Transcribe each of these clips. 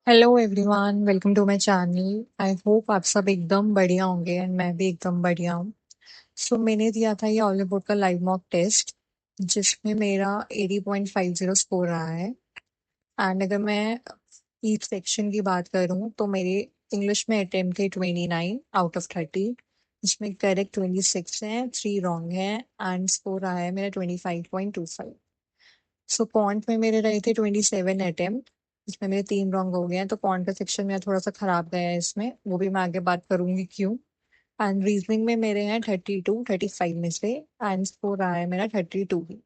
Hello everyone, welcome to my channel. I hope आप सब एकदम बढ़िया होंगे एंड मैं भी एकदम बढ़िया हूँ। सो मैंने दिया था ये ऑलिवुड का लाइव मॉक टेस्ट, जिसमें मेरा 80.50 स्कोर रहा है। एंड अगर मैं ईच सेक्शन की बात करूँ तो मेरे इंग्लिश में अटेम्प्ट थे 29 आउट ऑफ 30, जिसमें करेक्ट 26 है, 3 रॉन्ग है एंड स्कोर रहा है मेरा 25.25। सो कॉन्ट में मेरे रहे थे 27 अटेम्प्ट, जिसमें मेरे 3 रॉन्ग हो गए हैं। तो कॉन्ट का सेक्शन मेरा थोड़ा सा खराब गया है, इसमें वो भी मैं आगे बात करूंगी क्यों। एंड रीजनिंग में मेरे हैं 32 35 में से, एंड स्कोर रहा है मेरा 32।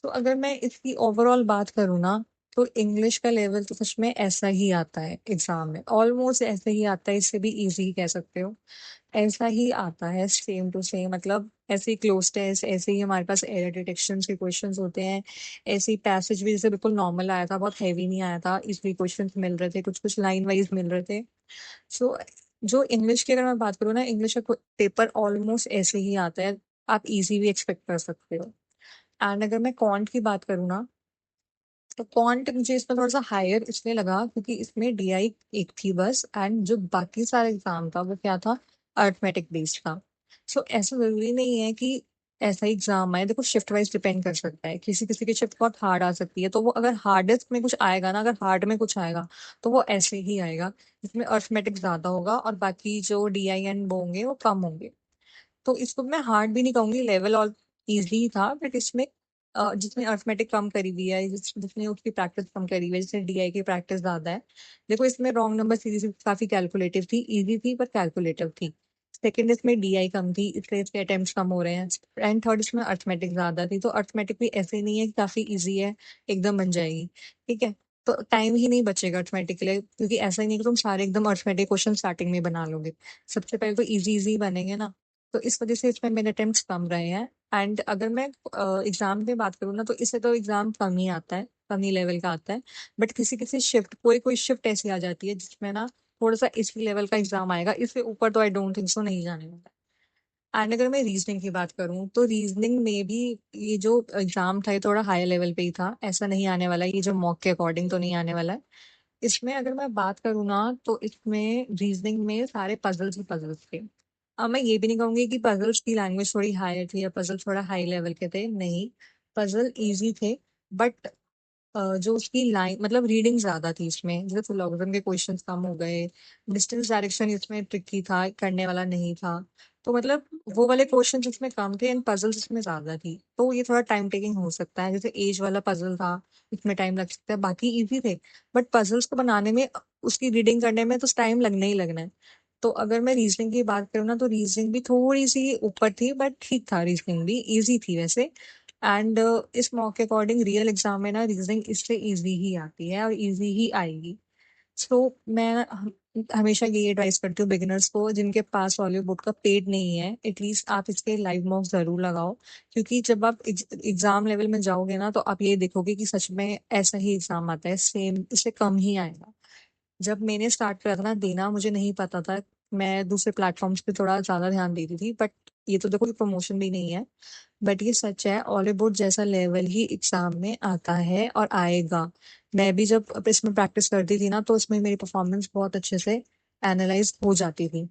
तो अगर मैं इसकी ओवरऑल बात करूँ ना, तो इंग्लिश का लेवल तो सच में ऐसा ही आता है एग्जाम में, ऑलमोस्ट ऐसे ही आता है, इससे भी इजी ही कह सकते हो। ऐसा ही आता है, सेम टू सेम, मतलब ऐसे ही क्लोज टेस्ट, ऐसे ही हमारे पास एरर डिटेक्शन के क्वेश्चंस होते हैं। ऐसे ही पैसेज भी जैसे बिल्कुल नॉर्मल आया था, बहुत हैवी नहीं आया था, इसलिए क्वेश्चंस मिल रहे थे, कुछ कुछ लाइन वाइज मिल रहे थे। सो जो इंग्लिश की अगर मैं बात करूँ ना, इंग्लिश का पेपर ऑलमोस्ट ऐसे ही आता है, आप इजी भी एक्सपेक्ट कर सकते हो। एंड अगर मैं कॉन्ट की बात करूँ ना, तो क्वांट मुझे इसमें थोड़ा सा हायर इसलिए लगा क्योंकि इसमें डीआई एक थी बस, एंड जो बाकी सारा एग्जाम था वो क्या था, अर्थमेटिक बेस्ड था। सो ऐसा जरूरी नहीं है कि ऐसा एग्जाम आए, देखो शिफ्ट वाइज डिपेंड कर सकता है, किसी किसी की शिफ्ट बहुत हार्ड आ सकती है, तो वो अगर हार्डेस्ट में कुछ आएगा ना, अगर हार्ड में कुछ आएगा तो वो ऐसे ही आएगा, जिसमें अर्थमेटिक ज्यादा होगा और बाकी जो डीआई एंड वो होंगे वो कम होंगे। तो इसको मैं हार्ड भी नहीं कहूंगी, लेवल और इजी था, बट इसमें जिसने अर्थमेटिक कम करी हुई है, जिसने उसकी प्रैक्टिस कम करी हुई है, जिसने डीआई की प्रैक्टिस ज्यादा है। देखो इसमें रॉन्ग नंबर सीरीज काफी कैलकुलेटिव थी, इजी थी पर कैलकुलेटिव थी। सेकंड इसमें डीआई कम थी, इसलिए इसके अटेम्प्ट्स कम हो रहे हैं। एंड थर्ड इसमें अर्थमेटिक ज्यादा थी, तो अर्थमेटिक भी ऐसे नहीं है कि काफी इजी है, एकदम बन जाएगी। ठीक है, तो टाइम ही नहीं बचेगा अर्थमेटिक के लिए, क्योंकि ऐसा ही नहीं कि तुम सारे एकदम अर्थमेटिक क्वेश्चन स्टार्टिंग में बना लोगे। सबसे पहले तो इजी इजी बनेंगे ना, तो इस वजह से इसमें मेरे अटेम्प्ट्स कम रहे हैं। एंड अगर मैं एग्जाम की बात करूँ ना, तो इससे तो एग्जाम कम ही आता है, कम ही लेवल का आता है। बट किसी किसी शिफ्ट, कोई कोई शिफ्ट ऐसी आ जाती है जिसमें ना थोड़ा सा इसी लेवल का एग्जाम आएगा, इससे ऊपर तो आई डोंट थिंक सो नहीं जाने वाला। एंड अगर मैं रीजनिंग की बात करूँ, तो रीजनिंग में भी ये जो एग्जाम था ये थोड़ा हाई लेवल पे ही था, ऐसा नहीं आने वाला, ये जो मॉक के अकॉर्डिंग तो नहीं आने वाला है। इसमें अगर मैं बात करूँ ना, तो इसमें रीजनिंग में सारे पजल्स ही पजल्स थे। अब मैं ये भी नहीं कहूंगी कि पजल्स की लैंग्वेज थोड़ी हायर थी या पजल थोड़ा हाई लेवल के थे, नहीं। पजल इजी थे, बट जो उसकी लाइन मतलब रीडिंग ज्यादा थी इसमें, जैसे सिलोगिज्म के क्वेश्चंस कम हो गए। डिस्टेंस डायरेक्शन इसमें ट्रिकी था, करने वाला नहीं था। तो मतलब वो वाले क्वेश्चंस इसमें कम थे एंड पजल्स इसमें ज्यादा थी, तो ये थोड़ा टाइम टेकिंग हो सकता है। जैसे एज वाला पजल था, इसमें टाइम लग सकता है, बाकी इजी थे। बट पजल्स को बनाने में, उसकी रीडिंग करने में तो टाइम लगना ही लगना है। तो अगर मैं रीजनिंग की बात करूँ ना, तो रीजनिंग भी थोड़ी सी ऊपर थी, बट ठीक था, रीजनिंग भी इजी थी वैसे। एंड इस मॉक के अकॉर्डिंग रियल एग्जाम में ना रीजनिंग इससे इजी ही आती है और इजी ही आएगी। सो मैं हमेशा ये एडवाइस करती हूँ बिगिनर्स को, जिनके पास हॉलीवुड का पेड नहीं है, एटलीस्ट आप इसके लाइव मॉक जरूर लगाओ। क्योंकि जब आप एग्जाम लेवल में जाओगे ना, तो आप ये देखोगे कि सच में ऐसा ही एग्जाम आता है, सेम, इससे कम ही आएगा। जब मैंने स्टार्ट करा था ना देना, मुझे नहीं पता था, मैं दूसरे प्लेटफॉर्म्स पे थोड़ा ज्यादा ध्यान देती थी, बट ये तो देखो प्रमोशन भी नहीं है, बट ये सच है, हॉलीवुड जैसा लेवल ही एग्जाम में आता है और आएगा। मैं भी जब इसमें प्रैक्टिस करती थी ना, तो इसमें मेरी परफॉर्मेंस बहुत अच्छे से एनालाइज हो जाती थी।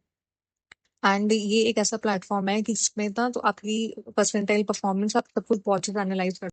एंड ये एक ऐसा प्लेटफॉर्म है कि जिसमें ना तो आपकी परसेंटाइल परफॉर्मेंस आप सब कुछ बहुत अच्छे से एनालाइज कर